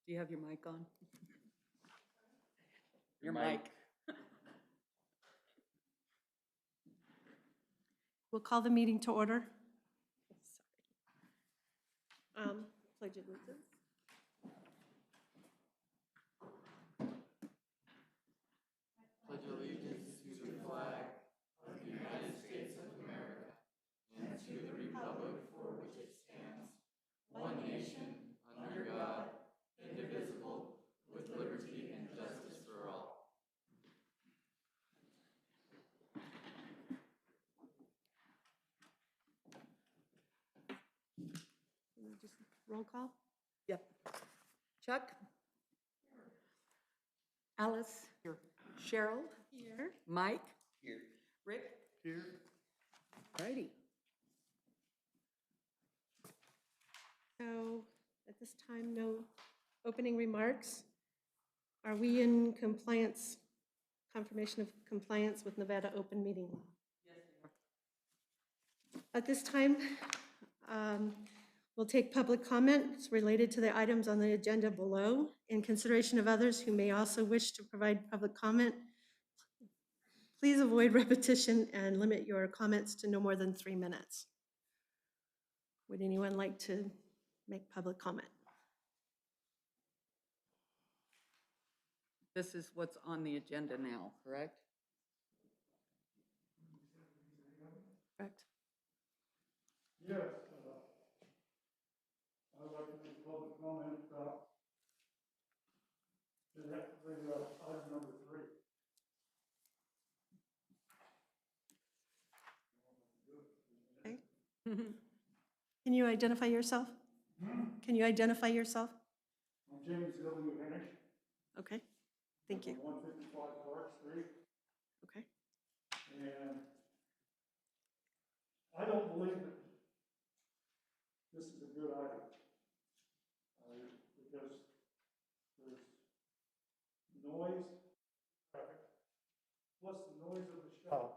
Do you have your mic on? Your Your mic. mic. We'll call the meeting to order. Pledge allegiance. Pledge allegiance to the flag of the United States of America and to the republic for which it stands, one nation, under God, indivisible, with liberty and justice for all. Just roll call. Yep. Chuck? Alice? Here. Cheryl? Here. Mike? Here. Rick? Here. Righty. So at this time, no opening remarks. Are we in compliance, confirmation of compliance with Nevada open meeting law? Yes. At this time, we'll take public comments related to the items on the agenda below. In consideration of others who may also wish to provide public comment, please avoid repetition and limit your comments to no more than 3 minutes. Would anyone like to make public comment? This is what's on the agenda now, correct? Correct. Yes, I'd like to make public comment about the item number 3. Okay. Can you identify yourself? Can you identify yourself? I'm James W. Hennish. Okay, thank you. 155 Park Street, Okay. and I don't believe that this is a good item. Because there's noise, traffic, plus the noise of the shop.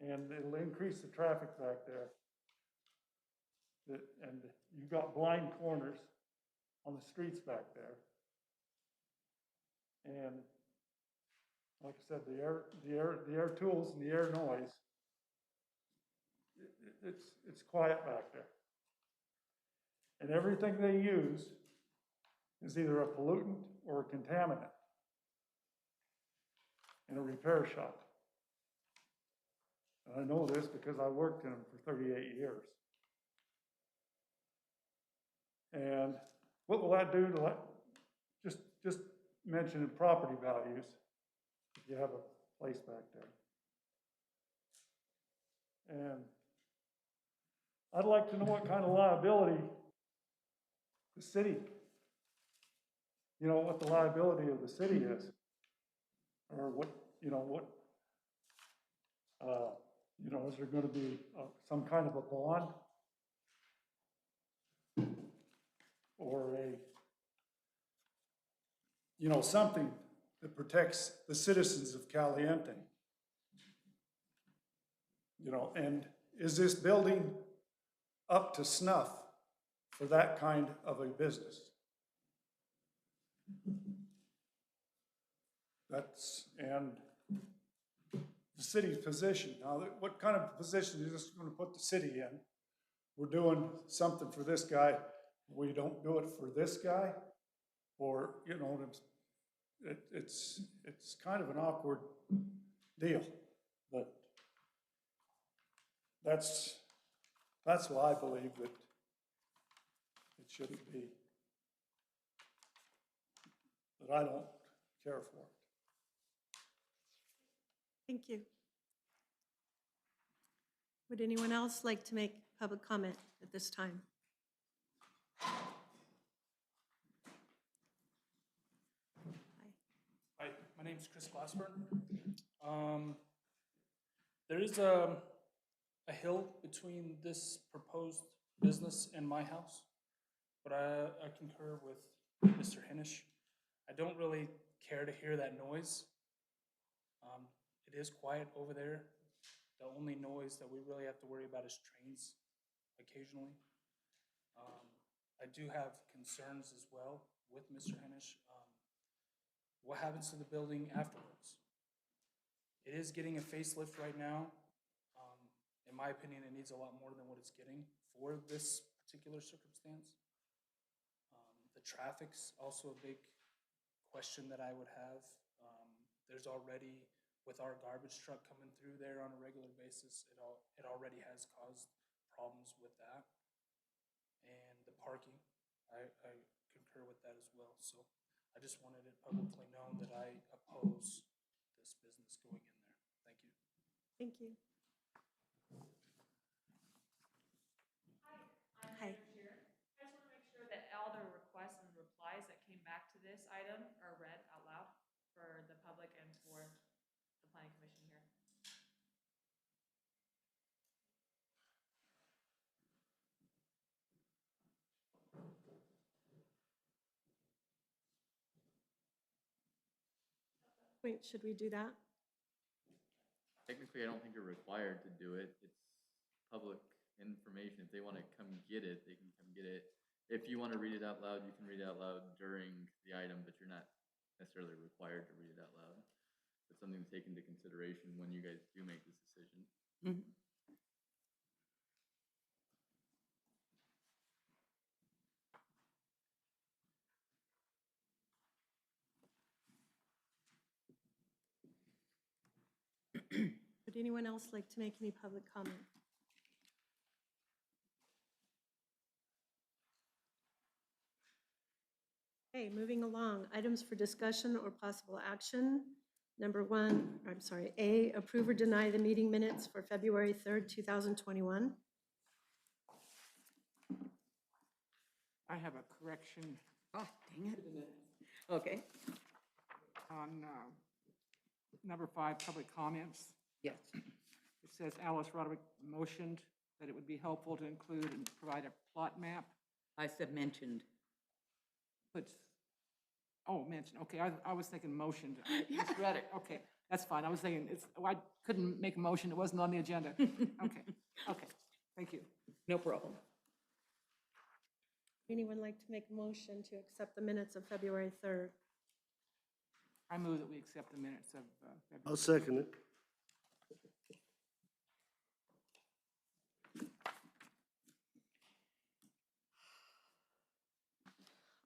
And it'll increase the traffic back there. And you've got blind corners on the streets back there. And like I said, the air tools and the air noise, it's quiet back there. And everything they use is either a pollutant or a contaminant in a repair shop. And I know this because I worked in them for 38 years. And what will that do to just mentioning property values if you have a place back there. And I'd like to know what kind of liability the city, what the liability of the city is, or what, is there going to be some kind of a bond or something that protects the citizens of Caliente? And is this building up to snuff for that kind of a business? And the city's position. Now, what kind of position is this going to put the city in? We're doing something for this guy, we don't do it for this guy? Or, it's kind of an awkward deal. But that's why I believe that it shouldn't be, that I don't care for it. Thank you. Would anyone else like to make public comment at this time? Hi, my name is Chris Glassburn. There is a hill between this proposed business and my house, but I concur with Mr. Hennish. I don't really care to hear that noise. It is quiet over there. The only noise that we really have to worry about is trains occasionally. I do have concerns as well with Mr. Henish. What happens to the building afterwards? It is getting a facelift right now. In my opinion, it needs a lot more than what it's getting for this particular circumstance. The traffic's also a big question that I would have. There's already, with our garbage truck coming through there on a regular basis, it already has caused problems with that. And the parking, I concur with that as well. So I just wanted it publicly known that I oppose this business going in there. Thank you. Thank you. Hi. I just want to make sure that all the requests and replies that came back to this item are read out loud for the public and for the planning commission here. Wait, should we do that? Technically, I don't think you're required to do it. It's public information. If they want to come get it, they can come get it. If you want to read it out loud, you can read it out loud during the item, but you're not necessarily required to read it out loud. It's something to take into consideration when you guys do make this decision. Mhm. Would anyone else like to make any public comment? Okay, moving along, items for discussion or possible action. Number one, I'm sorry, A, approve or deny the meeting minutes for February 3rd, 2021. I have a correction Oh, dang it. Okay, on number 5, public comments. yes. It says Alice Roderick motioned that it would be helpful to include and provide a plot map. I said mentioned. But, oh, mentioned, okay, I was thinking motioned. I misread it, okay, that's fine. I was thinking, I couldn't make a motion, it wasn't on the agenda. Okay, okay, thank you. No problem. Anyone like to make a motion to accept the minutes of February 3rd? I move that we accept the minutes of I'll February. second it.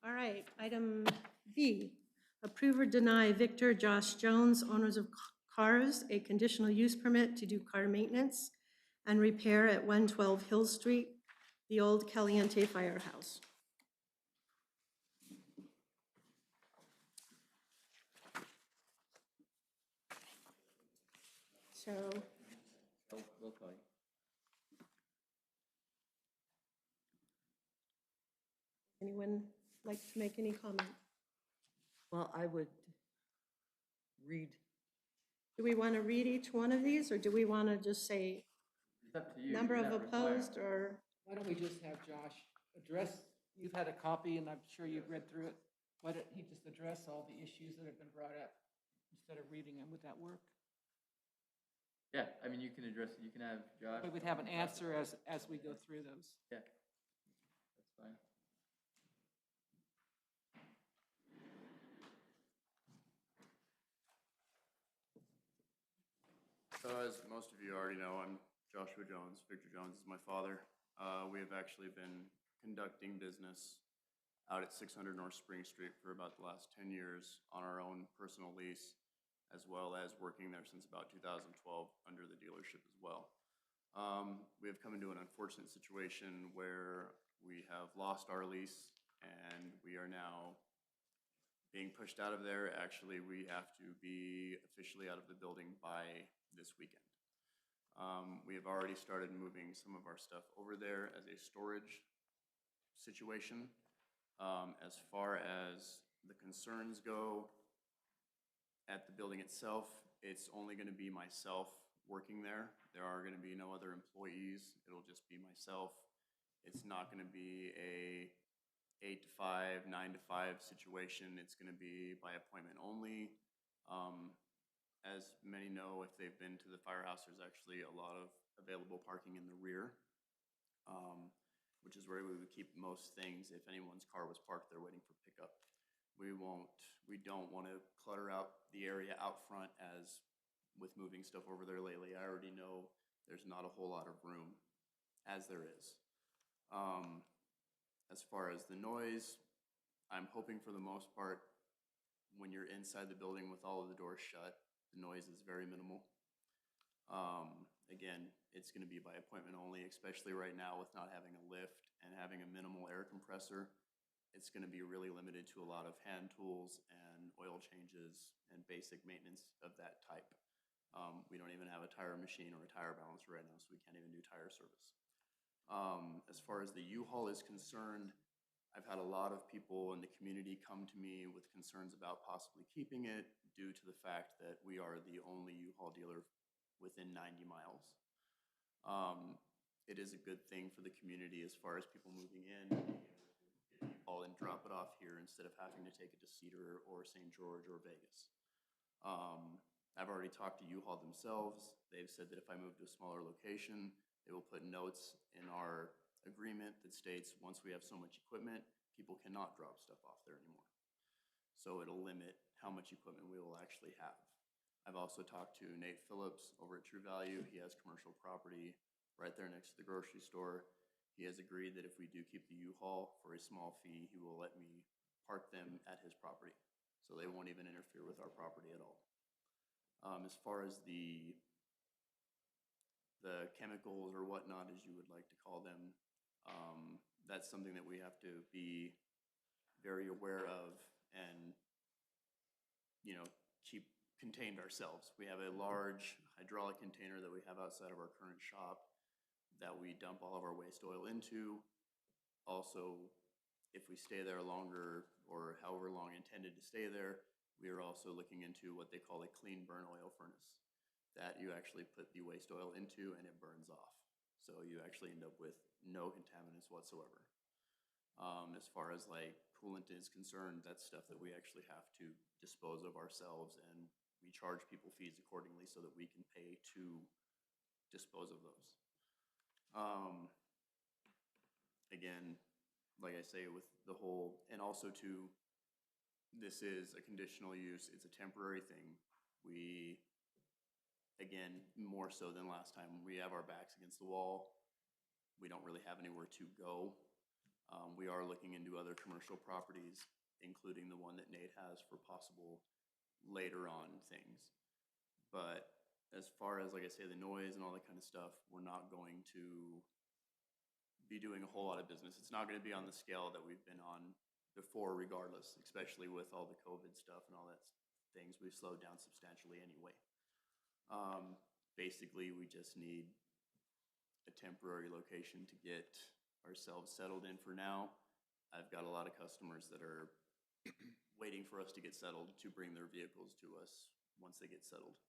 All right, item B, approve or deny Victor Josh Jones, owners of cars, a conditional use permit to do car maintenance and repair at 112 Hill Street, the old Caliente Firehouse. So, They'll call you. anyone like to make any comment? Well, I would read, Do we want to read each one of these, or do we want to just say It's up to you. number You're of not required. opposed, or? Why don't we just have Josh address, you've had a copy and I'm sure you've read through it. Why don't he just address all the issues that have been brought up instead of reading them? Would that work? Yeah, I mean, you can address it. You can have Josh. We would have an answer as we go through those. Yeah, that's fine. So as most of you already know, I'm Joshua Jones. Victor Jones is my father. We have actually been conducting business out at 600 North Spring Street for about the last 10 years on our own personal lease, as well as working there since about 2012 under the dealership as well. We have come into an unfortunate situation where we have lost our lease and we are now being pushed out of there. Actually, we have to be officially out of the building by this weekend. We have already started moving some of our stuff over there as a storage situation. As far as the concerns go at the building itself, it's only going to be myself working there. There are going to be no other employees. It'll just be myself. It's not going to be a 8 to 5, 9 to 5 situation. It's going to be by appointment only. As many know, if they've been to the firehouse, there's actually a lot of available parking in the rear. which is where we would keep most things if anyone's car was parked there waiting for pickup. We don't want to clutter out the area out front as with moving stuff over there lately. I already know there's not a whole lot of room as there is. As far as the noise, I'm hoping for the most part, when you're inside the building with all of the doors shut, the noise is very minimal. Again, it's going to be by appointment only, especially right now with not having a lift and having a minimal air compressor. It's going to be really limited to a lot of hand tools and oil changes and basic maintenance of that type. We don't even have a tire machine or a tire balancer right now, so we can't even do tire service. As far as the U-Haul is concerned, I've had a lot of people in the community come to me with concerns about possibly keeping it due to the fact that we are the only U-Haul dealer within 90 miles. It is a good thing for the community as far as people moving in, being able to get U-Haul and drop it off here instead of having to take it to Cedar or St. George or Vegas. I've already talked to U-Haul themselves. They've said that if I move to a smaller location, they will put notes in our agreement that states once we have so much equipment, people cannot drop stuff off there anymore. So it'll limit how much equipment we will actually have. I've also talked to Nate Phillips over at True Value. He has commercial property right there next to the grocery store. He has agreed that if we do keep the U-Haul for a small fee, he will let me park them at his property. So they won't even interfere with our property at all. As far as the chemicals or whatnot, as you would like to call them, that's something that we have to be very aware of and, you know, keep contained ourselves. We have a large hydraulic container that we have outside of our current shop that we dump all of our waste oil into. Also, if we stay there longer or however long intended to stay there, we are also looking into what they call a clean burn oil furnace that you actually put the waste oil into and it burns off. So you actually end up with no contaminants whatsoever. As far as like coolant is concerned, that's stuff that we actually have to dispose of ourselves, and we charge people fees accordingly so that we can pay to dispose of those. Again, like I say, with the whole, and also too, this is a conditional use, it's a temporary thing. We, again, more so than last time, we have our backs against the wall. We don't really have anywhere to go. We are looking into other commercial properties, including the one that Nate has for possible later on things. But as far as, like I say, the noise and all that kind of stuff, we're not going to be doing a whole lot of business. It's not going to be on the scale that we've been on before regardless, especially with all the COVID stuff and all that things. We've slowed down substantially anyway. Basically, we just need a temporary location to get ourselves settled in for now. I've got a lot of customers that are waiting for us to get settled to bring their vehicles to us once they get settled,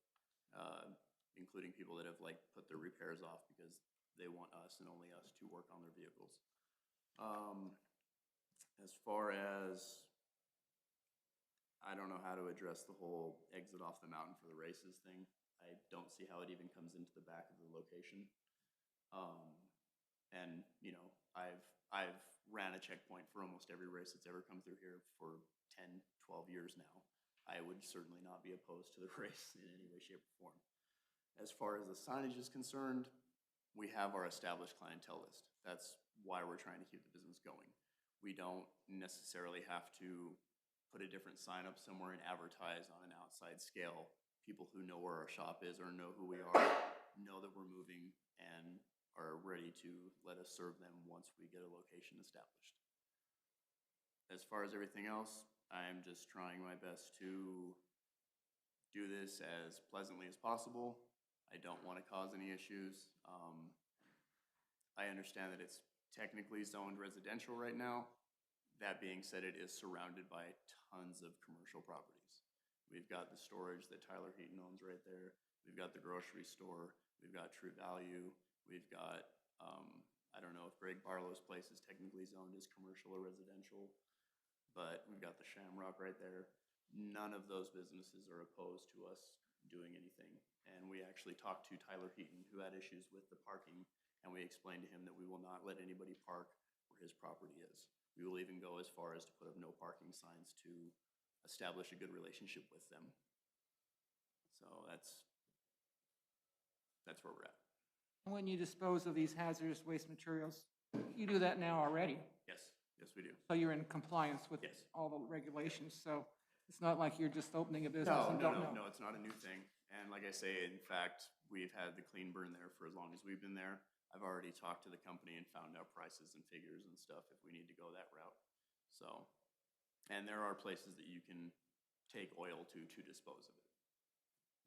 including people that have like put their repairs off because they want us and only us to work on their vehicles. As far as, I don't know how to address the whole exit off the mountain for the races thing. I don't see how it even comes into the back of the location. And you know, I've ran a checkpoint for almost every race that's ever come through here for 10, 12 years now. I would certainly not be opposed to the race in any way, shape, or form. As far as the signage is concerned, we have our established clientele list. That's why we're trying to keep the business going. We don't necessarily have to put a different sign up somewhere and advertise on an outside scale. People who know where our shop is or know who we are, know that we're moving and are ready to let us serve them once we get a location established. As far as everything else, I'm just trying my best to do this as pleasantly as possible. I don't want to cause any issues. I understand that it's technically zoned residential right now. That being said, it is surrounded by tons of commercial properties. We've got the storage that Tyler Heaton owns right there. We've got the grocery store. We've got True Value. We've got, I don't know if Greg Barlow's place is technically zoned as commercial or residential, but we've got the Shamrock right there. None of those businesses are opposed to us doing anything. And we actually talked to Tyler Heaton, who had issues with the parking, and we explained to him that we will not let anybody park his property is. We will even go as far as to put up no parking signs to establish a good relationship with them. So that's where we're at. When you dispose of these hazardous waste materials, you do that now already. Yes, yes, we do. So you're in compliance with Yes. all the regulations, so it's not like you're just opening a business No, and no, don't no, know. no, it's not a new thing. And like I say, in fact, we've had the clean burn there for as long as we've been there. I've already talked to the company and found out prices and figures and stuff if we need to go that route. So, and there are places that you can take oil to dispose of it.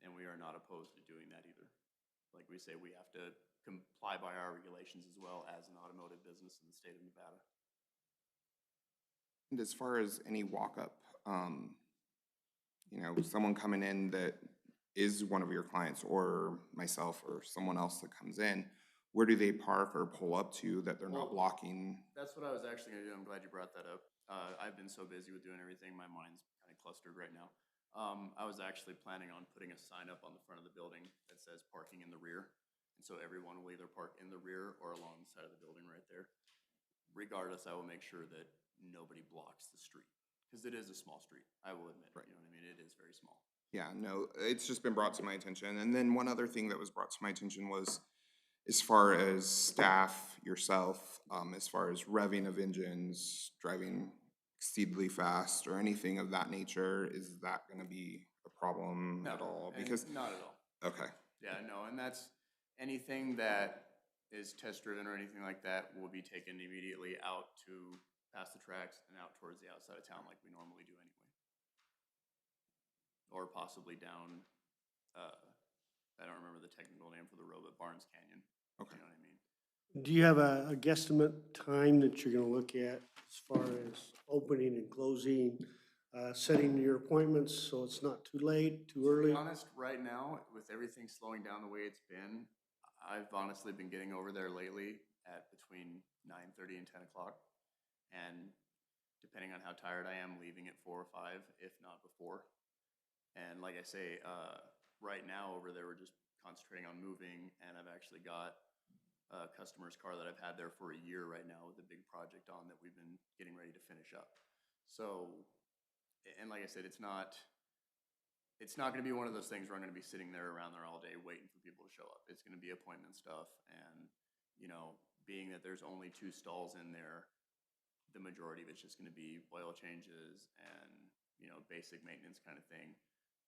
And we are not opposed to doing that either. Like we say, we have to comply by our regulations as well as an automotive business in the state of Nevada. And as far as any walk-up, you know, someone coming in that is one of your clients or myself or someone else that comes in, where do they park or pull up to that they're not Well, blocking? That's what I was actually gonna do. I'm glad you brought that up. I've been so busy with doing everything, my mind's kind of clustered right now. I was actually planning on putting a sign up on the front of the building that says parking in the rear. And so everyone will either park in the rear or along the side of the building right there. Regardless, I will make sure that nobody blocks the street, because it is a small street, I will admit, Right. you know what I mean? It is very small. Yeah, no, it's just been brought to my attention. And then one other thing that was brought to my attention was as far as staff, yourself, as far as revving of engines, driving exceedingly fast or anything of that nature, is that gonna be a problem at all? And Because, not at all. okay, Yeah, no, and that's anything that is test driven or anything like that will be taken immediately out to past the tracks and out towards the outside of town like we normally do anyway. Or possibly down, I don't remember the technical name for the road, but Barnes Canyon. okay. You know what I mean? Do you have a guesstimate time that you're gonna look at as far as opening and closing, setting your appointments so it's not too late, too To early? be honest, right now, with everything slowing down the way it's been, I've honestly been getting over there lately at between 9:30 and 10 o'clock. And depending on how tired I am, leaving at 4 or 5, if not before. And like I say, right now over there, we're just concentrating on moving, and I've actually got a customer's car that I've had there for a year right now with a big project on that we've been getting ready to finish up. So, and like I said, it's not gonna be one of those things where I'm gonna be sitting there around there all day waiting for people to show up. It's gonna be appointment stuff, and, you know, being that there's only 2 stalls in there, the majority of it's just gonna be oil changes and, you know, basic maintenance kind of thing.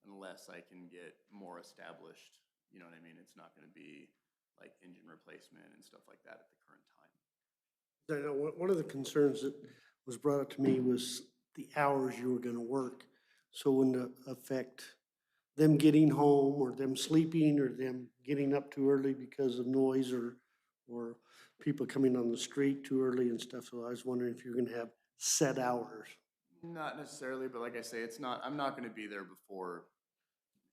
Unless I can get more established, you know what I mean? It's not gonna be like engine replacement and stuff like that at the current time. I know one of the concerns that was brought up to me was the hours you were gonna work. So wouldn't it affect them getting home or them sleeping or them getting up too early because of noise or people coming on the street too early and stuff. So I was wondering if you're gonna have set hours. Not necessarily, but like I say, I'm not gonna be there before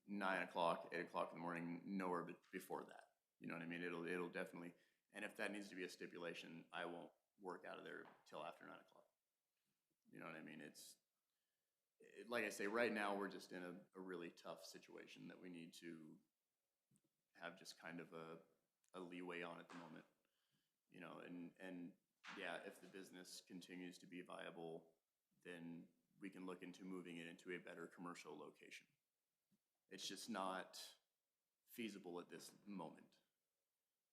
9 o'clock, 8 o'clock in the morning, nowhere before that. You know what I mean? It'll definitely, and if that needs to be a stipulation, I won't work out of there till after 9 o'clock. You know what I mean? Like I say, right now, we're just in a really tough situation that we need to have just kind of a leeway on at the moment. You know, and yeah, if the business continues to be viable, then we can look into moving it into a better commercial location. It's just not feasible at this moment.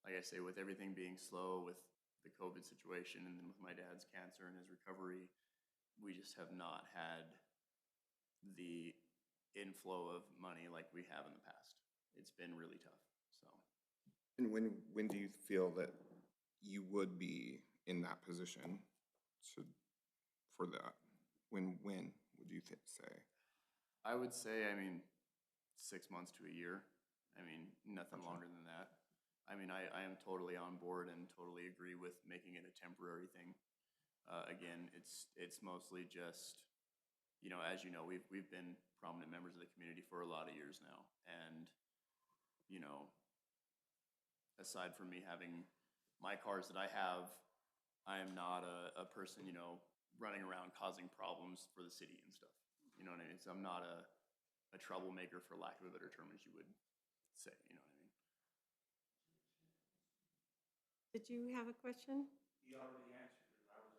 Like I say, with everything being slow, with the COVID situation, and then with my dad's cancer and his recovery, we just have not had the inflow of money like we have in the past. It's been really tough, so. And when do you feel that you would be in that position for that? When would you say? I would say, I mean, 6 months to a year. I mean, nothing Okay. longer than that. I mean, I am totally on board and totally agree with making it a temporary thing. Again, it's mostly just, you know, as you know, we've been prominent members of the community for a lot of years now. And, you know, aside from me having my cars that I have, I am not a person, you know, running around causing problems for the city and stuff. You know what I mean? So I'm not a troublemaker, for lack of a better term, as you would say, you know what I mean? Did you have a question? You already answered it. I was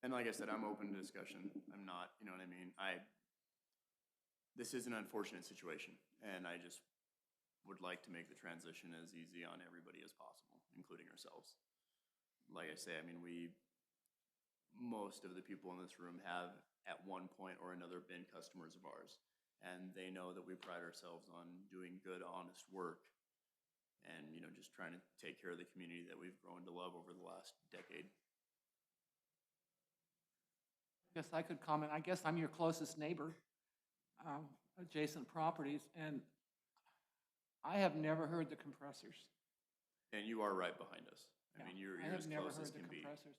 And like I said, I'm open to discussion. I'm not, you know what I mean? This is an unfortunate situation, and I just would like to make the transition as easy on everybody as possible, including ourselves. Like I say, I mean, most of the people in this room have at one point or another been customers of ours, and they know that we pride ourselves on doing good, honest work and, you know, just trying to take care of the community that we've grown to love over the last decade. Guess I could comment. I guess I'm your closest neighbor, adjacent properties, and I have never heard the compressors. And you are right behind us. I Yeah, mean, you're I have as never close heard as the can be. compressors.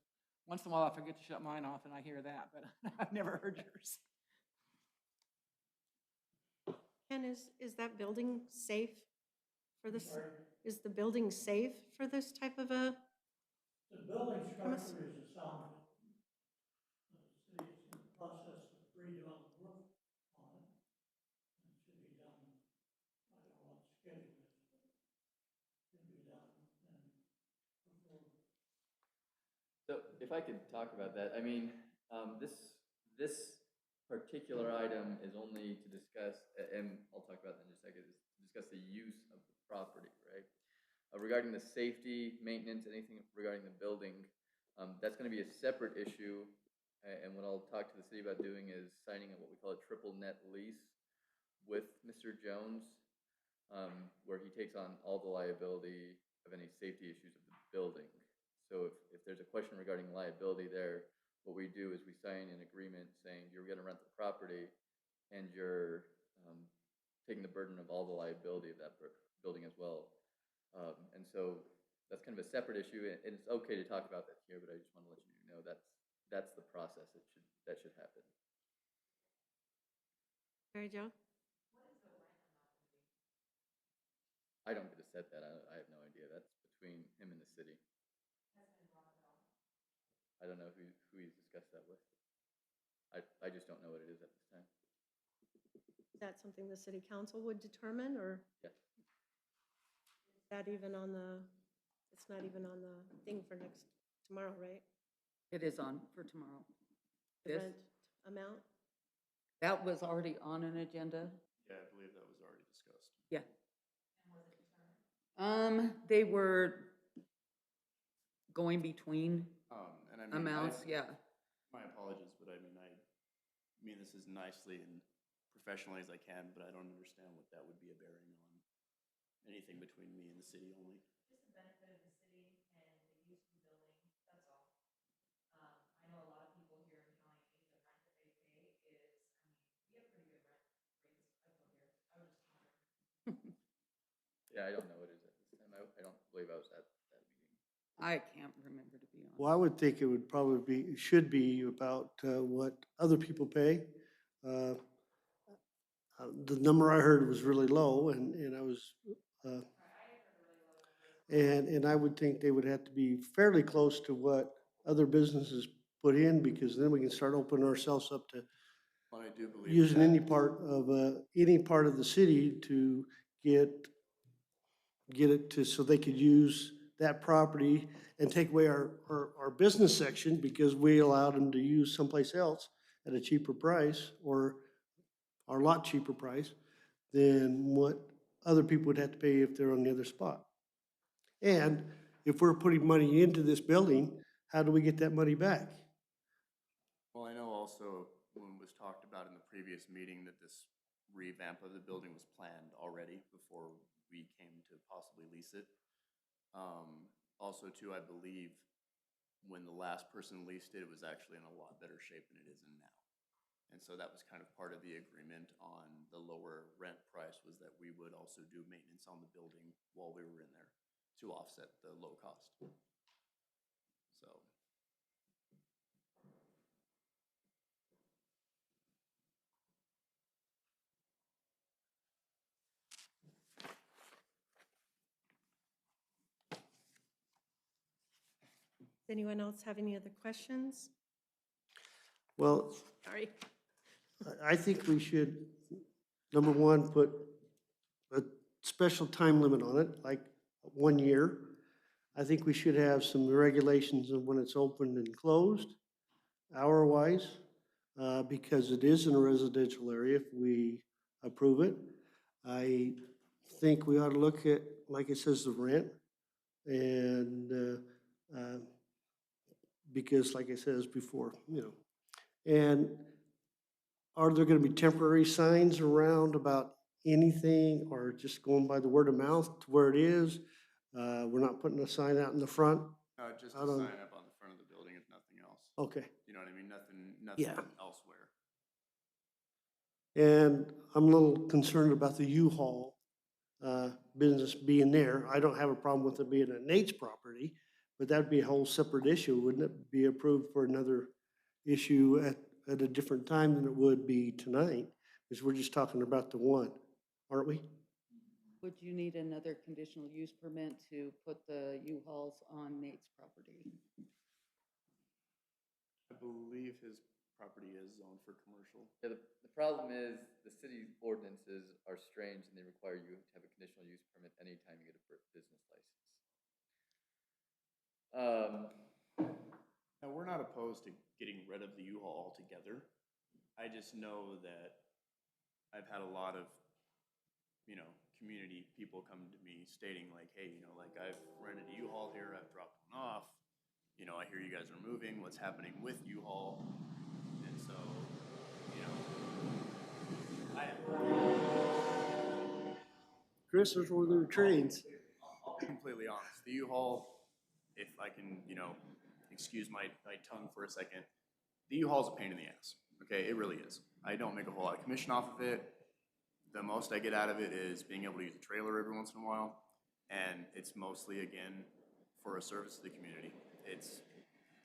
Once in a while, I forget to shut mine off, and I hear that, but I've never heard yours. Ken, is that building safe for this? Is the building safe for this type of a? The building premise? structure is a sound building. The city is in the process of redoing the roof on it. It should be done, I don't know what the schedule is, but it should be done and before. So if I could talk about that, I mean, this particular item is only to discuss, and I'll talk about that in just a second, is to discuss the use of the property, right? Regarding the safety, maintenance, anything regarding the building, that's gonna be a separate issue. And what I'll talk to the city about doing is signing what we call a triple net lease with Mr. Jones, where he takes on all the liability of any safety issues of the building. So if there's a question regarding liability there, what we do is we sign an agreement saying you're gonna rent the property and you're taking the burden of all the liability of that building as well. And so that's kind of a separate issue, and it's okay to talk about that here, but I just want to let you know that's the process that should happen. Mary Jo? I don't get to set that. I have no idea. That's between him and the city. I don't know who he's discussed that with. I just don't know what it is at this time. Is that something the city council would determine, or? Yes. Is that even on the, it's not even on the thing for tomorrow, right? It is on for tomorrow. The This, rent amount? that was already on an agenda. Yeah, I believe that was already discussed. Yeah. They were going between And I mean, amounts, yeah. My apologies, but I mean this as nicely and professionally as I can, but I don't understand what that would be a bearing on anything between me and the city only. Just the benefit of the city and the use of the building, that's all. I know a lot of people here in County, the rent that they pay is, I mean, we have pretty good rent rates up here. I was just wondering. Yeah, I don't know what it is at this time. I don't believe I was at that meeting. I can't remember, to be honest. Well, I would think it would probably be, should be about what other people pay. The number I heard was really low, and I was, and I would think they would have to be fairly close to what other businesses put in, because then we can start opening ourselves up to Well, I do believe using that- any part of the city to get it to, so they could use that property and take away our business section, because we allowed them to use someplace else at a cheaper price, or a lot cheaper price than what other people would have to pay if they're on the other spot. And if we're putting money into this building, how do we get that money back? Well, I know also when it was talked about in the previous meeting that this revamp of the building was planned already before we came to possibly lease it. Also too, I believe when the last person leased it, it was actually in a lot better shape than it is in now. And so that was kind of part of the agreement on the lower rent price, was that we would also do maintenance on the building while we were in there to offset the low cost. So. Does anyone else have any other questions? Well, Sorry. I think we should, number one, put a special time limit on it, like 1 year. I think we should have some regulations of when it's opened and closed. hour-wise, because it is in a residential area if we approve it. I think we ought to look at, like it says, the rent. And, because like I said before, and are there gonna be temporary signs around about anything, or just going by the word of mouth to where it is? We're not putting a sign out in the front? Just I a don't- sign up on the front of the building, if nothing else. Okay. You know what I mean? Nothing Yeah. elsewhere. And I'm a little concerned about the U-Haul business being there. I don't have a problem with it being at Nate's property, but that'd be a whole separate issue, wouldn't it? Be approved for another issue at a different time than it would be tonight, because we're just talking about the one, aren't we? Would you need another conditional use permit to put the U-Hauls on Nate's property? I believe his property is zoned for commercial. Yeah, the problem is the city ordinances are strange and they require you to have a conditional use permit anytime you get a business license. Now, we're not opposed to getting rid of the U-Haul altogether. I just know that I've had a lot of, community people come to me stating like, hey, like I've rented a U-Haul here, I've dropped one off. I hear you guys are moving, what's happening with U-Haul? And so, Chris, there's one of their trains. I'll be completely honest. The U-Haul, if I can, excuse my tongue for a second, the U-Haul is a pain in the ass. Okay, it really is. I don't make a whole lot of commission off of it. The most I get out of it is being able to use a trailer every once in a while. And it's mostly, again, for a service to the community. It's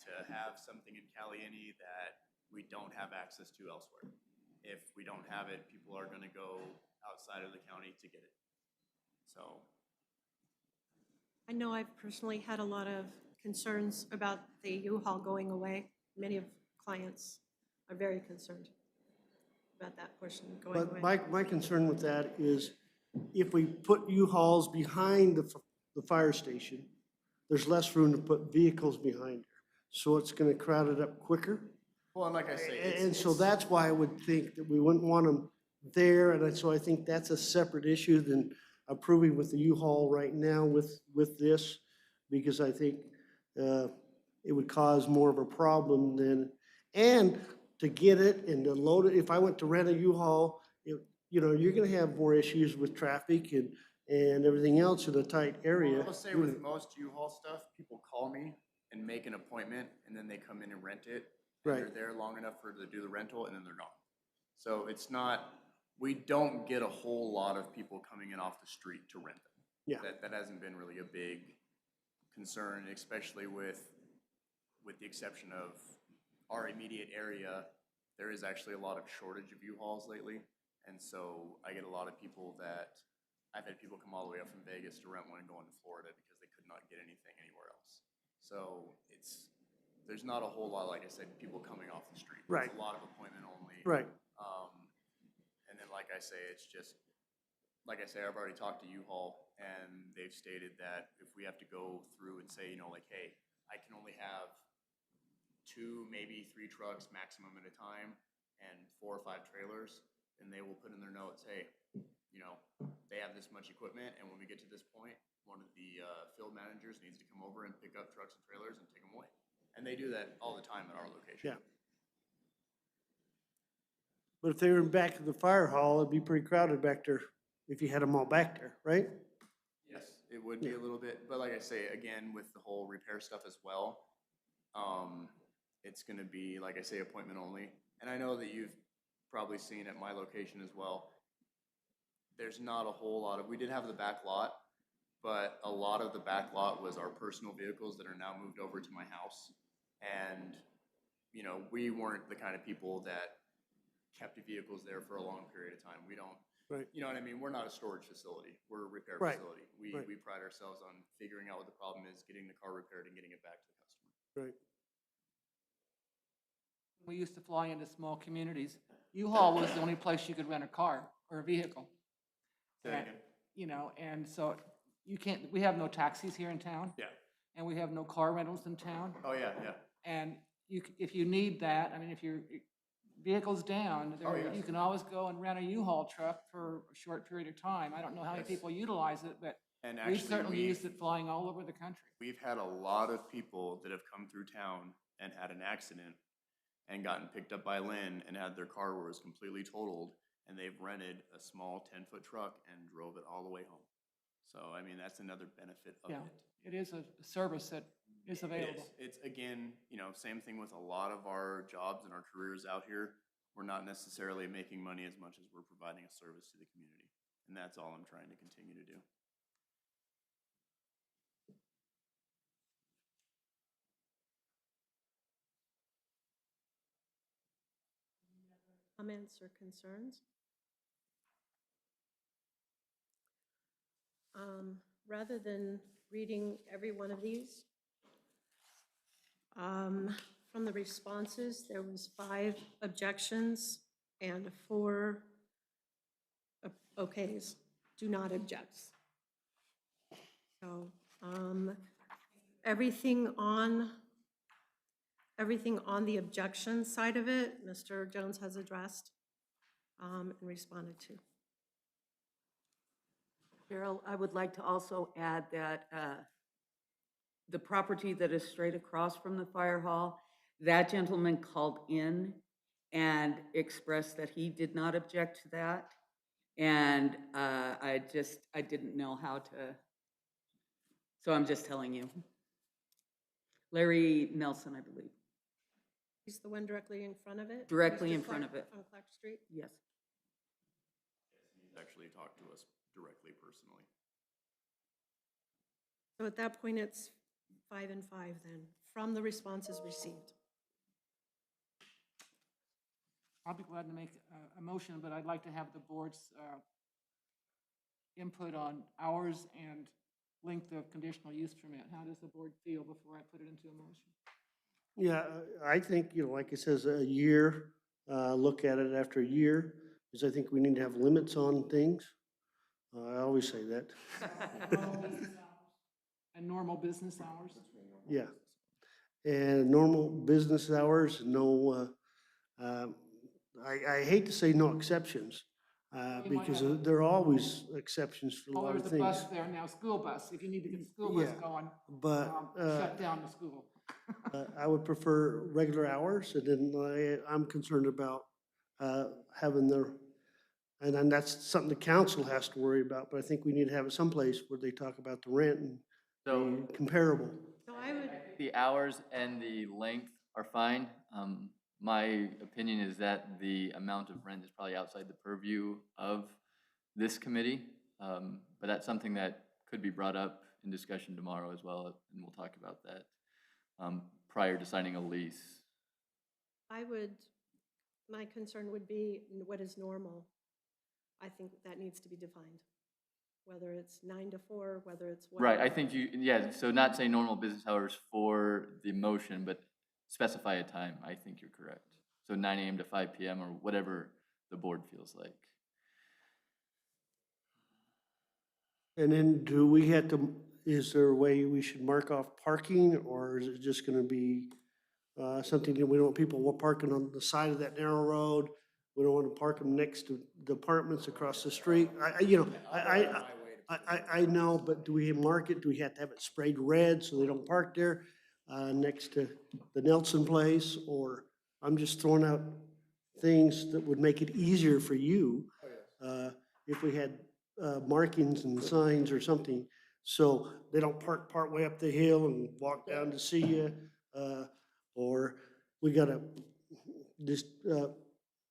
to have something in Caliente that we don't have access to elsewhere. If we don't have it, people are gonna go outside of the county to get it. So. I know I've personally had a lot of concerns about the U-Haul going away. Many of clients are very concerned about that portion going away. But my concern with that is if we put U-Hauls behind the fire station, there's less room to put vehicles behind there. So it's gonna crowd it up quicker. Well, and like I say, And so that's why I would think that we wouldn't want them there, and so I think that's a separate issue than approving with the U-Haul right now with this, because I think it would cause more of a problem than, and to get it and to load it, if I went to rent a U-Haul, you're gonna have more issues with traffic and everything else in a tight area. I'll say with most U-Haul stuff, people call me and make an appointment, and then they come in and rent it. And Right. they're there long enough for to do the rental, and then they're gone. So it's not, we don't get a whole lot of people coming in off the street to rent them. Yeah. That hasn't been really a big concern, especially with the exception of our immediate area. There is actually a lot of shortage of U-Hauls lately. And so I get a lot of people I've had people come all the way up from Vegas to rent one and go into Florida because they could not get anything anywhere else. So there's not a whole lot, like I said, people coming off the street. Right. There's a lot of appointment only. Right. And then, like I say, it's just, like I say, I've already talked to U-Haul, and they've stated that if we have to go through and say, like, hey, I can only have 2, maybe 3 trucks maximum at a time, and 4 or 5 trailers, and they will put in their notes, hey, they have this much equipment, and when we get to this point, one of the field managers needs to come over and pick up trucks and trailers and take them away. And they do that all the time at our location. Yeah. But if they were back at the fire hall, it'd be pretty crowded back there if you had them all back there, right? Yes, it would be a little bit, but like I say, again, with the whole repair stuff as well, it's gonna be, like I say, appointment only. And I know that you've probably seen at my location as well, there's not a whole lot of, we did have the back lot, but a lot of the back lot was our personal vehicles that are now moved over to my house. And, we weren't the kind of people that kept the vehicles there for a long period of time. We don't, Right. you know what I mean? We're not a storage facility. We're a repair Right. facility. We pride ourselves on figuring out what the problem is, getting the car repaired and getting it back to the customer. Right. We used to fly into small communities. U-Haul was the only place you could rent a car or a vehicle. Say that And, again. and so we have no taxis here in town. Yeah. And we have no car rentals in town. Oh, yeah, yeah. And if you need that, I mean, if your vehicle's down, Oh, there, yes. you can always go and rent a U-Haul truck for a short period of time. I don't know how many Yes. people utilize it, but And we've actually, certainly used it flying all over the country. we've had a lot of people that have come through town and had an accident and gotten picked up by Lynn and had their car was completely totaled, and they've rented a small 10-foot truck and drove it all the way home. So, I mean, that's another benefit of Yeah, it. it is a service that is available. It's again, same thing with a lot of our jobs and our careers out here. We're not necessarily making money as much as we're providing a service to the community. And that's all I'm trying to continue to do. Comments or concerns? Rather than reading every one of these, from the responses, there was 5 objections and 4 okays, do not object. So, everything on the objection side of it, Mr. Jones has addressed and responded to. Cheryl, I would like to also add that the property that is straight across from the fire hall, that gentleman called in and expressed that he did not object to that. And I didn't know how to, so I'm just telling you. Larry Nelson, I believe. He's the one directly in front of it? Directly Mr. in front Clark of it. On Clark Street? Yes. He's actually talked to us directly, personally. So at that point, it's 5 and 5 then, from the responses received. I'll be glad to make a motion, but I'd like to have the board's input on hours and length of conditional use permit. How does the board feel before I put it into a motion? Yeah, I think, like it says, a year, look at it after a year, because I think we need to have limits on things. I always say that. And normal business hours? Yeah. And normal business hours, no, I hate to say no exceptions, because there are always exceptions for a Well, lot there's of a bus things. there now, school bus. If you need to get the school bus Yeah, going, But shut down the school. I would prefer regular hours, and then I'm concerned about having and then that's something the council has to worry about, but I think we need to have it someplace where they talk about the rent and So be comparable. So I would, the hours and the length are fine. My opinion is that the amount of rent is probably outside the purview of this committee. But that's something that could be brought up in discussion tomorrow as well, and we'll talk about that prior to signing a lease. my concern would be what is normal. I think that needs to be defined, whether it's 9 to 4, whether it's. Right, I think so not say normal business hours for the motion, but specify a time. I think you're correct. So 9 a.m. to 5 p.m. or whatever the board feels like. And then is there a way we should mark off parking, or is it just gonna be something that we don't want people parking on the side of that narrow road? We don't want to park them next to the apartments across the street. I know, but do we mark it? Do we have to have it sprayed red so they don't park there next to the Nelson place? Or I'm just throwing out things that would make it easier for you if we had markings and signs or something, so they don't park part way up the hill and walk down to see you. Or we got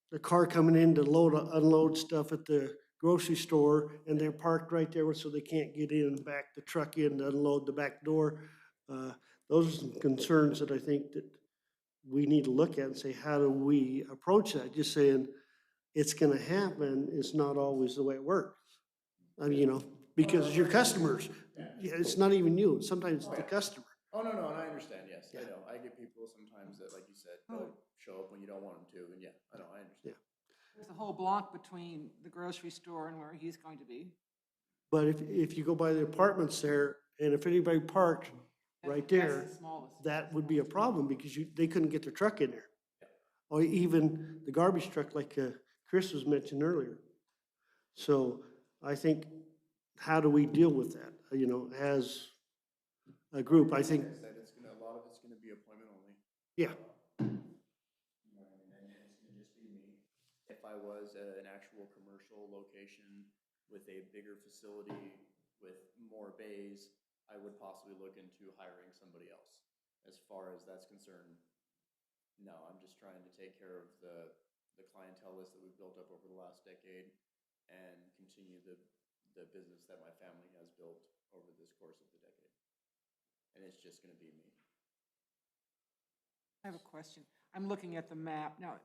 the car coming in to unload stuff at the grocery store, and they're parked right there so they can't get in and back the truck in to unload the back door. Those are some concerns that I think that we need to look at and say, how do we approach that? Just saying it's gonna happen is not always the way it works. I mean, because your customers, it's not even you, sometimes it's the customer. Oh, no, and I understand, yes, I know. I get people sometimes that, like you said, don't show up when you don't want them to, and yeah, I know, I understand. There's a whole block between the grocery store and where he's going to be. But if you go by the apartments there, and if anybody parked right That's there, the smallest. that would be a problem because they couldn't get their truck in there. Or even the garbage truck like Chris was mentioned earlier. So I think, how do we deal with that, as a group? I think, Like I said, a lot of it's gonna be appointment only. yeah, You know, and it's gonna just be me. If I was at an actual commercial location with a bigger facility with more bays, I would possibly look into hiring somebody else. As far as that's concerned, no, I'm just trying to take care of the clientele list that we've built up over the last decade and continue the business that my family has built over this course of the decade. And it's just gonna be me. I have a question. I'm looking at the map. Now,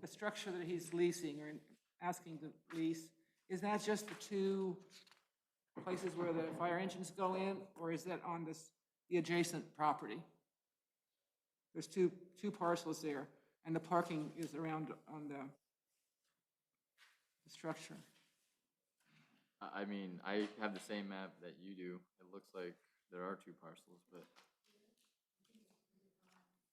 the structure that he's leasing or asking to lease, is that just the two places where the fire engines go in, or is that on the adjacent property? There's two parcels there, and the parking is around on the structure. I mean, I have the same map that you do. It looks like there are two parcels,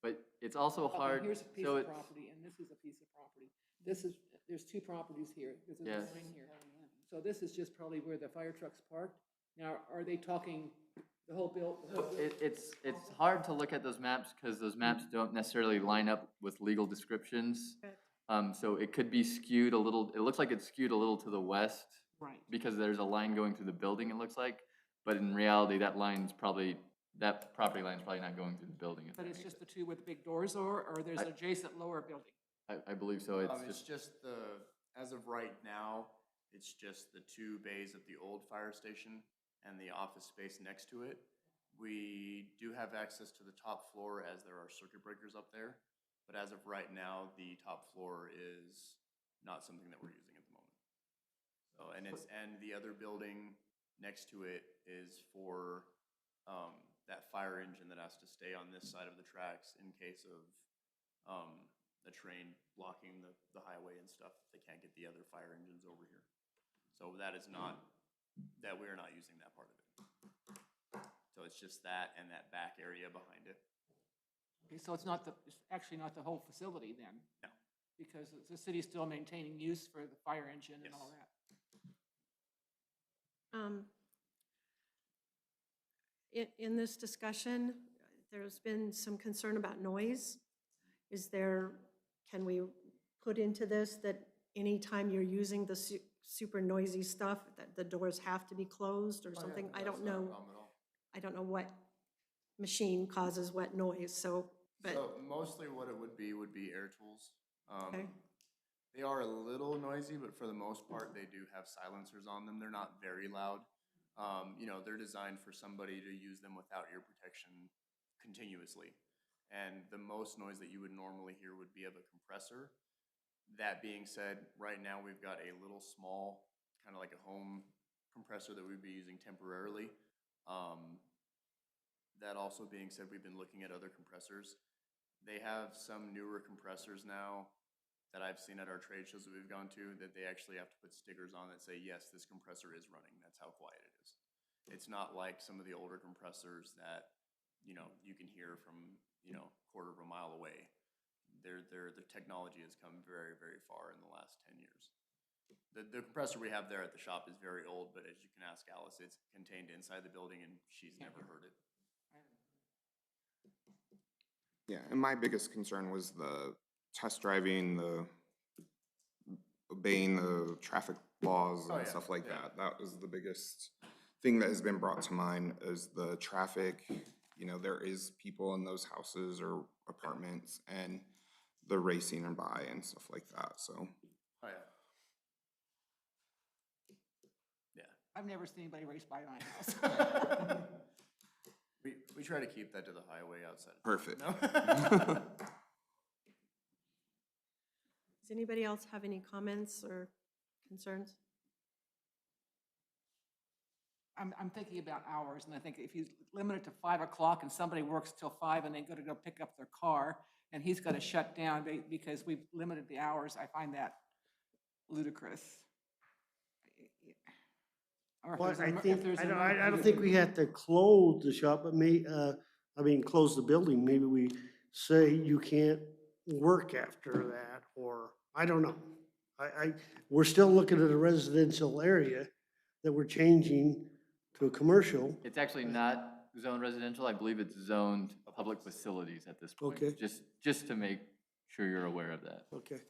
but it's also Okay, hard, here's a piece so of it's, property, and this is a piece of property. There's two properties here. There's a Yes. line here. So this is just probably where the fire truck's parked. Now, are they talking the whole it's hard to look at those maps because those maps don't necessarily line up with legal descriptions. Correct. So it could be skewed a little, it looks like it's skewed a little to the west Right. because there's a line going through the building, it looks like. But in reality, that property line's probably not going through the building. if But that it's makes just the two where the big doors are, or there's an adjacent lower building? I believe so. It's It's just, just as of right now, it's just the two bays at the old fire station and the office space next to it. We do have access to the top floor as there are circuit breakers up there. But as of right now, the top floor is not something that we're using at the moment. So, and the other building next to it is for, that fire engine that has to stay on this side of the tracks in case of, the train blocking the highway and stuff. They can't get the other fire engines over here. So that is not, that we are not using that part of it. So it's just that and that back area behind it. Okay, so it's actually not the whole facility then? No. Because the city's still maintaining use for the fire engine and all Yes. that? In this discussion, there's been some concern about noise. Can we put into this that anytime you're using the super noisy stuff, that the doors have to be closed or something? I don't know. I don't know what machine causes what noise, so, but, So mostly what it would be air tools. okay, They are a little noisy, but for the most part, they do have silencers on them. They're not very loud. They're designed for somebody to use them without ear protection continuously. And the most noise that you would normally hear would be of a compressor. That being said, right now we've got a little small, kind of like a home compressor that we'd be using temporarily. That also being said, we've been looking at other compressors. They have some newer compressors now that I've seen at our trade shows that we've gone to that they actually have to put stickers on that say, yes, this compressor is running. That's how quiet it is. It's not like some of the older compressors that, you can hear from, quarter of a mile away. The technology has come very, very far in the last 10 years. The compressor we have there at the shop is very old, but as you can ask Alice, it's contained inside the building and she's never heard it. yeah, and my biggest concern was the test driving, obeying the traffic laws Oh, and yeah, stuff like yeah. that. That was the biggest thing that has been brought to mind is the traffic. There is people in those houses or apartments and the racing and by and stuff like that, so. Oh, yeah. Yeah. I've never seen anybody race by my house. We try to keep that to the highway outside. Perfect. No? does anybody else have any comments or concerns? I'm thinking about hours, and I think if you limit it to 5 o'clock and somebody works till 5 and they go pick up their car, and he's got to shut down because we've limited the hours, I find that ludicrous. Or if Well, there's I an emer- if think, there's I an don't, I emergency don't that think we have to close the shop, but close the building. Maybe we say you can't work after that, or, I don't know. We're still looking at a residential area that we're changing to a commercial. It's actually not zoned residential. I believe it's zoned public facilities at this point. Okay. Just to make sure you're aware of that. Okay.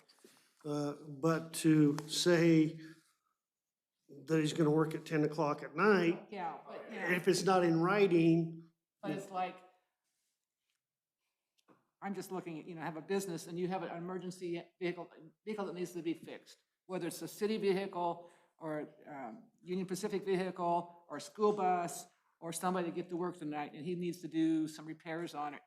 But to say that he's gonna work at 10 o'clock at night, Yeah, but, yeah. if it's not in writing, But it's like, I'm just looking at, have a business and you have an emergency vehicle that needs to be fixed. Whether it's a city vehicle or Union Pacific vehicle or a school bus or somebody to get to work tonight and he needs to do some repairs on it.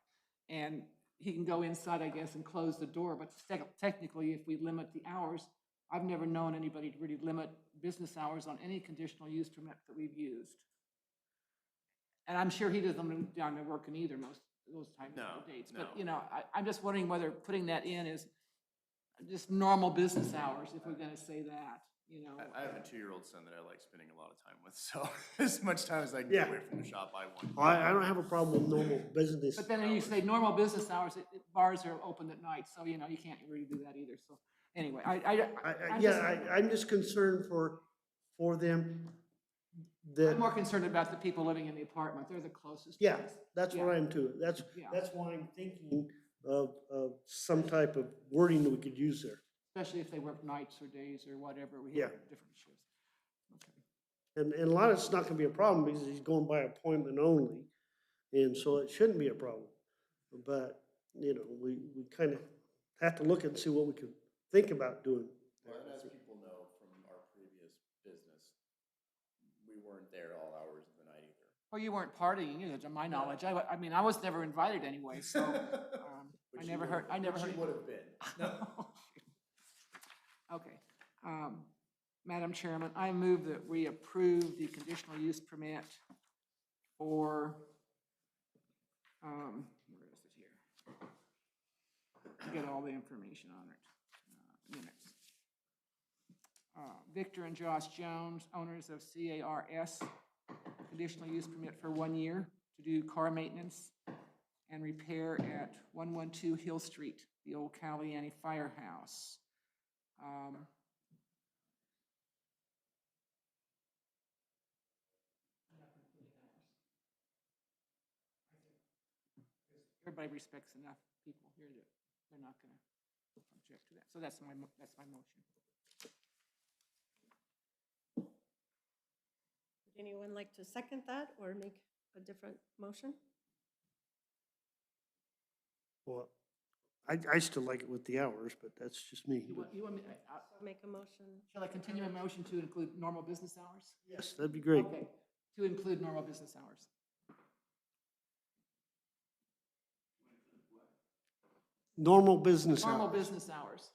And he can go inside, I guess, and close the door, but technically, if we limit the hours, I've never known anybody to really limit business hours on any conditional use permit that we've used. And I'm sure he doesn't down there working either most of those times No, or dates. no. But, I'm just wondering whether putting that in is just normal business hours, if we're gonna say that, I have a 2-year-old son that I like spending a lot of time with, so as much time as I can get Yeah. away from the shop, I want. I don't have a problem with normal business. But then when you say normal business hours, bars are open at night, so, you can't really do that either, so, anyway, I'm just concerned for them I'm that, more concerned about the people living in the apartment, they're the closest. yeah, ones. that's what I'm to. That's Yeah. why I'm thinking of some type of wording that we could use there. Especially if they work nights or days or whatever, we Yeah. have different shifts. Okay. And a lot of it's not gonna be a problem because he's going by appointment only. And so it shouldn't be a problem. But, we kind of have to look and see what we can think about doing. Well, and as people know from our previous business, we weren't there all hours of the night either. Well, you weren't partying either, to my knowledge. I mean, I was never invited anyway, so, I never heard. You would have been. Okay. Madam Chairman, I move that we approve the conditional use permit for, where is it here? To get all the information on it. Minutes. Victor and Josh Jones, owners of CARS, conditional use permit for 1 year to do car maintenance and repair at 112 Hill Street, the old Caliani Firehouse. Everybody respects enough people here that they're not gonna object to that. So that's my motion. Would anyone like to second that or make a different motion? Well, I still like it with the hours, but that's just me. You want me, So make a motion. shall I continue my motion to include normal business hours? Yes, that'd be great. Okay, to include normal business hours. Normal business Normal hours. business hours.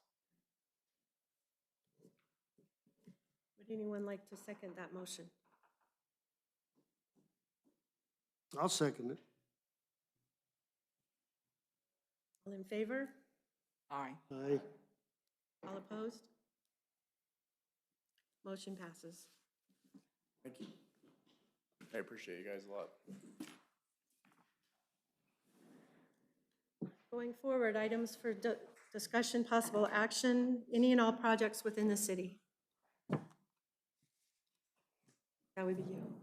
Would anyone like to second that motion? I'll second it. All in favor? Aye. All opposed? Motion passes. Thank you. I appreciate you guys a lot. Going forward, items for discussion, possible action, any and all projects within the city. That would be you.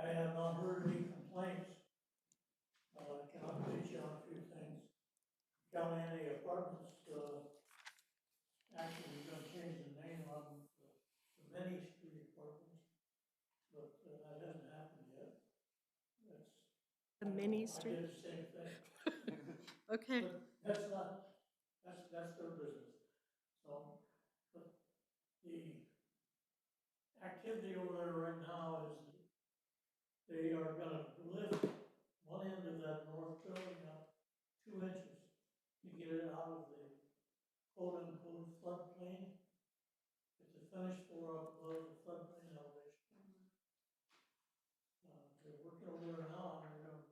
I have not heard any complaints. I can update you on a few things. Caliani Apartments, actually, we're gonna change the name of them to Many Street Apartments, but that hasn't happened yet. That's. The mini I street? did the same thing. Okay, But that's their business. So, but the activity over there right now is they are gonna lift one end of that north building up 2 inches to get it out of the quote-unquote floodplain. It's a finished floor up above the floodplain elevation. They're working over there now, and they're gonna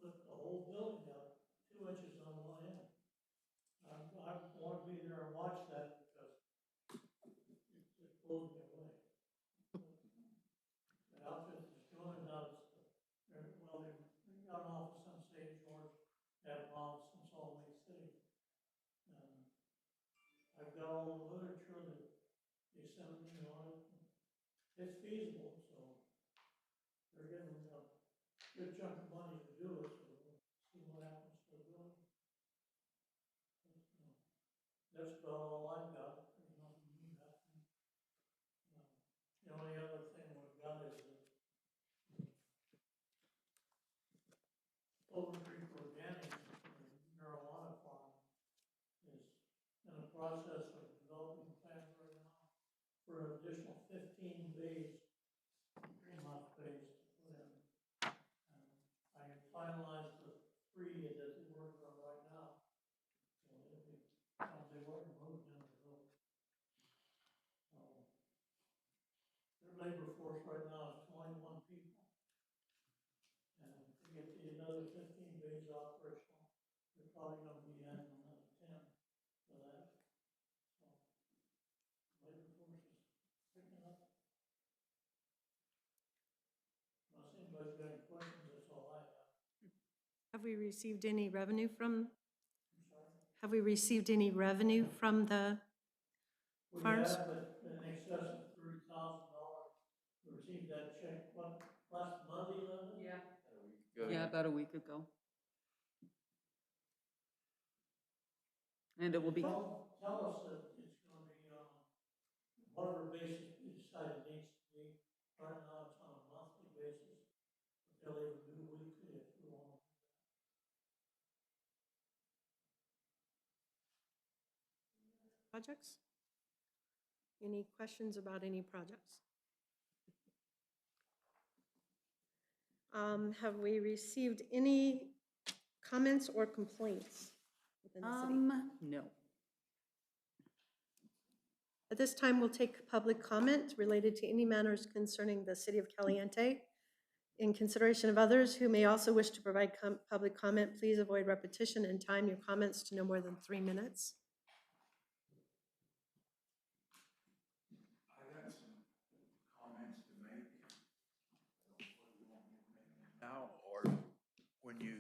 lift the whole building up 2 inches on one end. I want to be there and watch that because it blows me away. have allowed in Salt Lake City. I've got all the literature that they sent me on it. It's feasible, so they're giving a good chunk of money to do it, so we'll see what happens to the building. That's about all I've got. There's nothing new happening. The only other thing we've got is the Golden Creek Organics marijuana farm is in the process of developing plans right now for an additional 15 bays, greenhouse bays to put in. And I finalized the 3 that they're working on right now. So it'll be, they weren't moved into the building. So their labor force right now is 21 people. And if we get another 15 bays operational, they're probably gonna be adding another 10 for that. So labor force is picking up. Now, if anybody's got any questions, that's all I have. Have we received any revenue from, I'm sorry. have we received any revenue from the We farms? have in excess of $30,000. We received that check, what, last Monday, Linda? Yeah. Go Yeah, ahead. about a week ago. And it will be, Tell us that it's gonna be on whatever basis we decide it needs to be. Right now, it's on a monthly basis, but they'll even do weekly if we want. Projects? Any questions about any projects? Have we received any comments or complaints within the city? no. At this time, we'll take public comment related to any matters concerning the city of Caliente. In consideration of others who may also wish to provide public comment, please avoid repetition and time your comments to no more than 3 minutes. I got some comments to make. Now, or when you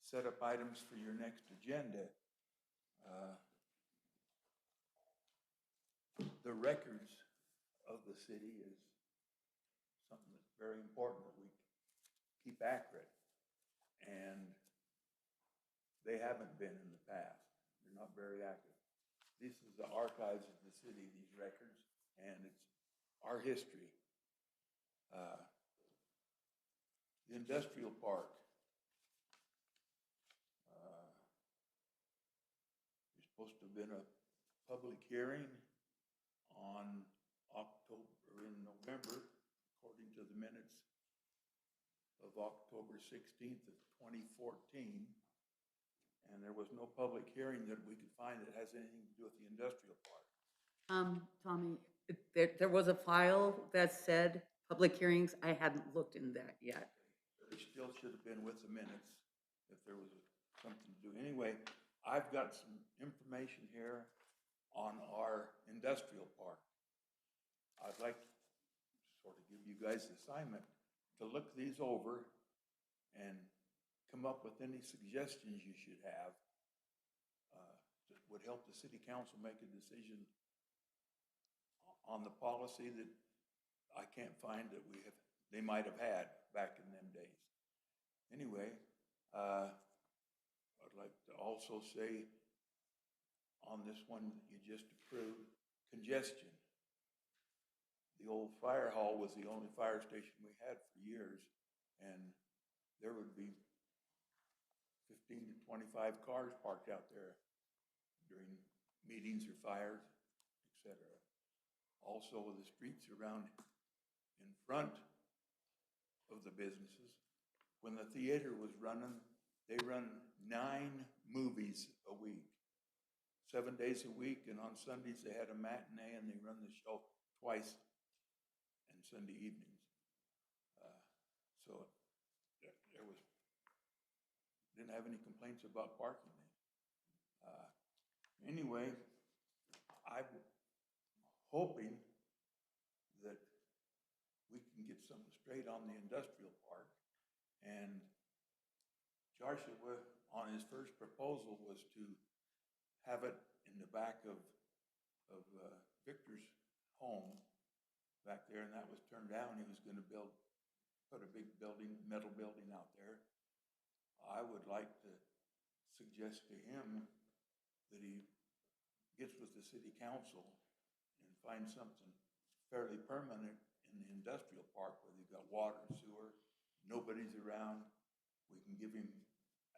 set up items for your next agenda, the records of the city is something that's very important that we keep accurate. And they haven't been in the past. They're not very accurate. This is the archives of the city, these records, and it's our history. The industrial park. There's supposed to have been a public hearing on in November, according to the minutes of October 16th of 2014. And there was no public hearing that we could find that has anything to do with the industrial park. Tommy, there was a file that said public hearings. I hadn't looked in that yet. It still should have been with the minutes if there was something to do. Anyway, I've got some information here on our industrial park. I'd like to sort of give you guys the assignment to look these over and come up with any suggestions you should have that would help the city council make a decision on the policy that I can't find that they might have had back in them days. Anyway, I'd like to also say on this one that you just approved, congestion. The old fire hall was the only fire station we had for years, and there would be 15 to 25 cars parked out there during meetings or fires, etc. Also, the streets around in front of the businesses, when the theater was running, they run 9 movies a week, 7 days a week, and on Sundays they had a matinee and they run the show twice and Sunday evenings. So there was, didn't have any complaints about parking there. Anyway, I'm hoping that we can get something straight on the industrial park. And Joshua, on his first proposal was to have it in the back of Victor's home back there, and that was turned down. He was gonna put a big building, metal building out there. I would like to suggest to him that he gets with the city council and finds something fairly permanent in the industrial park where they've got water, sewer, nobody's around. We can give him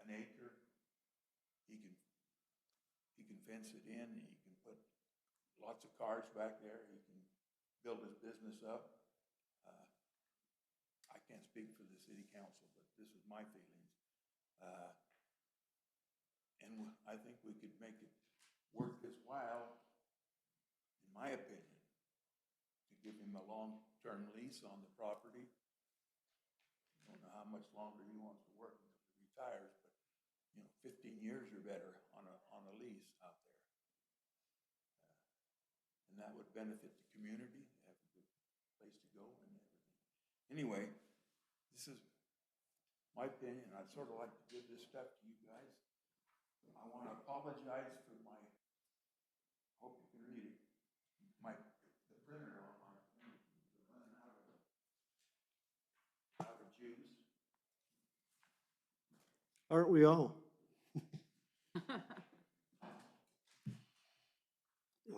an acre. He can fence it in. He can put lots of cars back there. He can build his business up. I can't speak for the city council, but this is my feelings. And I think we could make it worth his while, in my opinion, to give him a long-term lease on the property. I don't know how much longer he wants to work until he retires, but, 15 years or better on a lease out there. And that would benefit the community, have a good place to go and everything. Anyway, this is my opinion. I'd sort of like to give this stuff to you guys. I want to apologize for my, hope you can read it, the printer on my thing is running out of juice. Aren't we all? Don't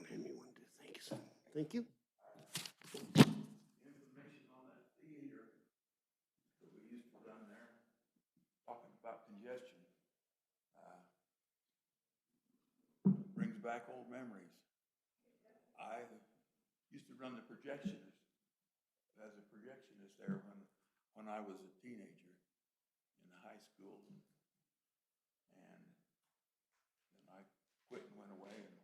hand me one, too. Thanks. Thank you. Information on that theater that we used to run there, talking about congestion. Brings back old memories. I used to run the projectionist, as a projectionist there when I was a teenager in the high school. And then I quit and went away, and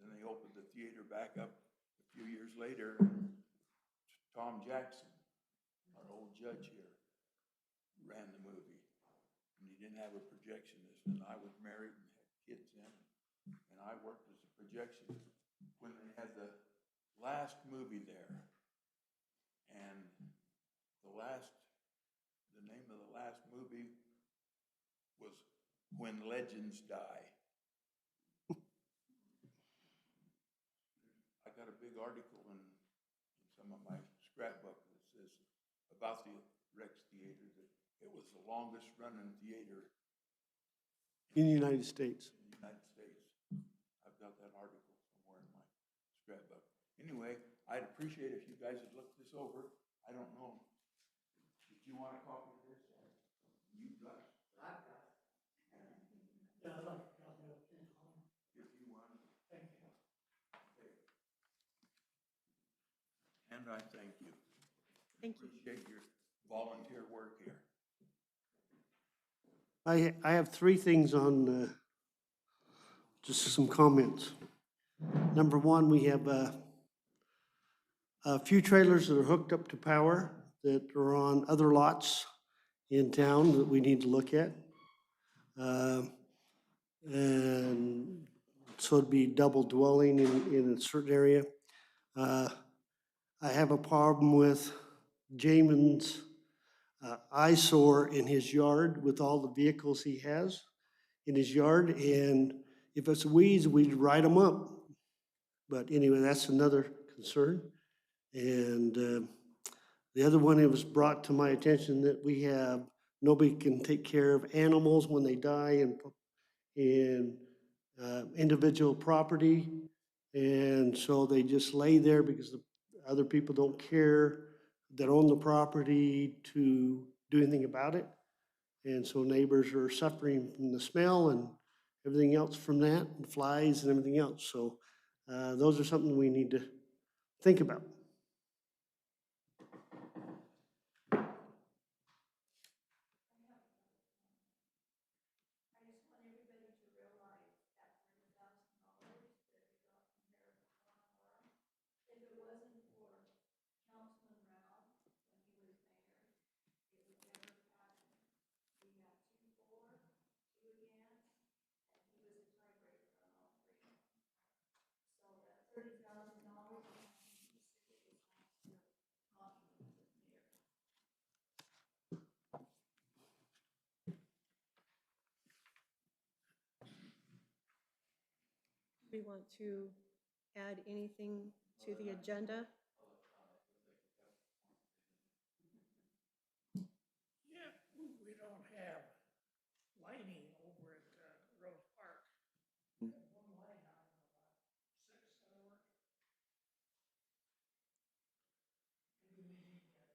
then they opened the theater back up a few years later. Tom Jackson, our old judge here, ran the movie, and he didn't have a projectionist, and I was married and had kids then, and I worked as a projectionist when they had the last movie there, and the name of the last movie was When Legends Die. I got a big article in some of my scrapbook that says about the Rex Theater, that it was the longest running theater In the United States. in the United States. I've got that article somewhere in my scrapbook. Anyway, I'd appreciate if you guys would look this over. I don't know. Did you want a copy of this? You got it. I've got it. Yeah, I'd like a copy of it, too, Colin. If you want. Thank you. Okay. And I thank you. Thank you. Appreciate your volunteer work here. I have three things on, just some comments. Number one, we have a few trailers that are hooked up to power that are on other lots in town that we need to look at. And so it'd be double dwelling in a certain area. I have a problem with Jamin's eyesore in his yard with all the vehicles he has in his yard. And if it's weeds, we'd write them up. But anyway, that's another concern. And the other one, it was brought to my attention that nobody can take care of animals when they die in individual property. And so they just lay there because the other people don't care that own the property to do anything about it. And so neighbors are suffering from the smell and everything else from that, and flies and everything else. So those are something we need to think about. I just want everybody to realize that $30,000 that we got from Marathon Forum, if it wasn't for Councilman Rao when he was mayor, it would never have happened. We had 2 for, 2 against, and he was a tiebreaker on all 3 of them. So that $30,000 went to the city anybody want to add anything to the agenda? Yeah, we don't have lighting over at Rose Park. Hmm. One light on about 6 that'll work. Maybe we need to get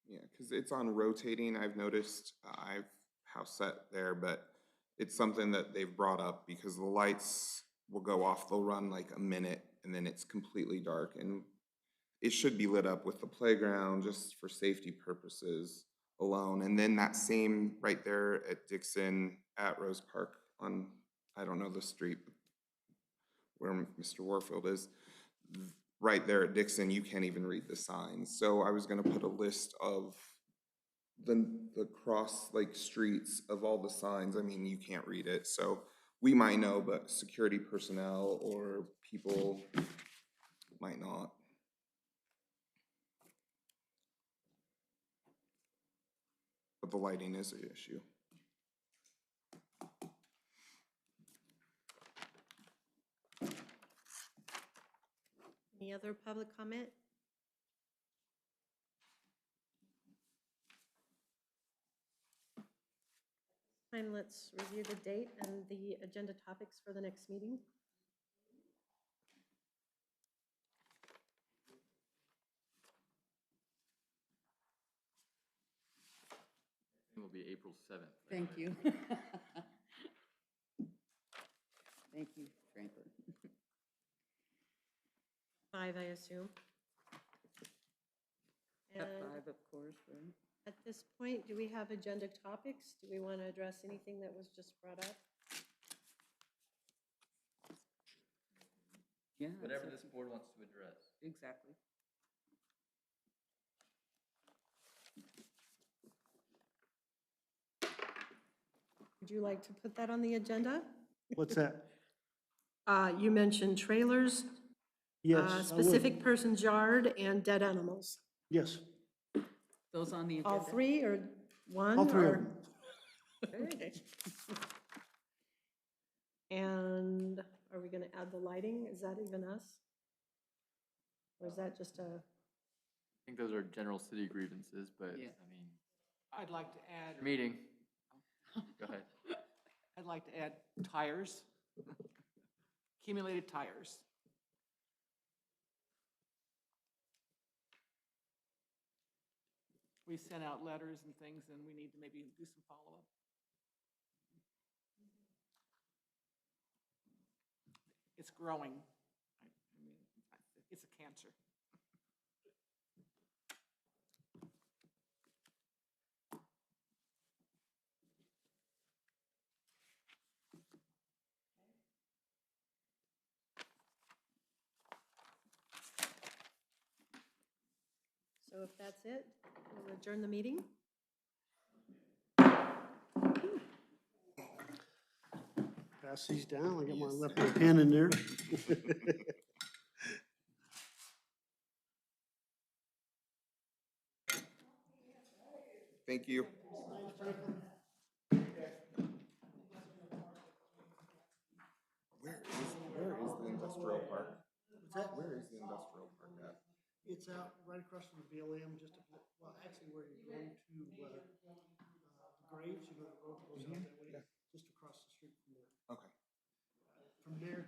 Yeah, because it's on rotating. I've noticed, I've house set there, but it's something that they've brought up because the lights will go off. They'll run like a minute and then it's completely dark. And it should be lit up with the playground just for safety purposes alone. And then that same right there at Dixon at Rose Park on, I don't know the street where Mr. Warfield is, right there at Dixon, you can't even read the signs. So I was gonna put a list of the cross like streets of all the signs. I mean, you can't read it, so we might know, but security personnel or people might not. But the lighting is an issue. Any other public comment? Time, let's review the date and the agenda topics for the next meeting. It will be April 7th. Thank you. Thank you, Franklin. 5, I assume. At And 5, of course, right? at this point, do we have agenda topics? Do we want to address anything that was just brought up? Yeah. Whatever it's this board wants to address. Exactly. Would you like to put that on the agenda? What's that? You mentioned trailers, Yes, I would. specific person's yard, and dead animals. Yes, Those on the agenda? All three or one? all three of or- them. Okay. And are we going to add the lighting? Is that even us? Or is that just a, I think those are general city grievances, but Yeah. I mean, I'd like to add, meeting. Go ahead. I'd like to add tires, accumulated tires. We sent out letters and things, and we need to maybe do some follow-up. It's growing. I mean, it's a cancer. so if that's it, we'll adjourn the meeting. Pass these down. I got my Yes. left my pen in there. Thank you. Where is the industrial park? What's that? Where is the industrial park at? It's out right across from the BLM, just, well, actually where you're going to, the Graves, you know, the road goes out that way.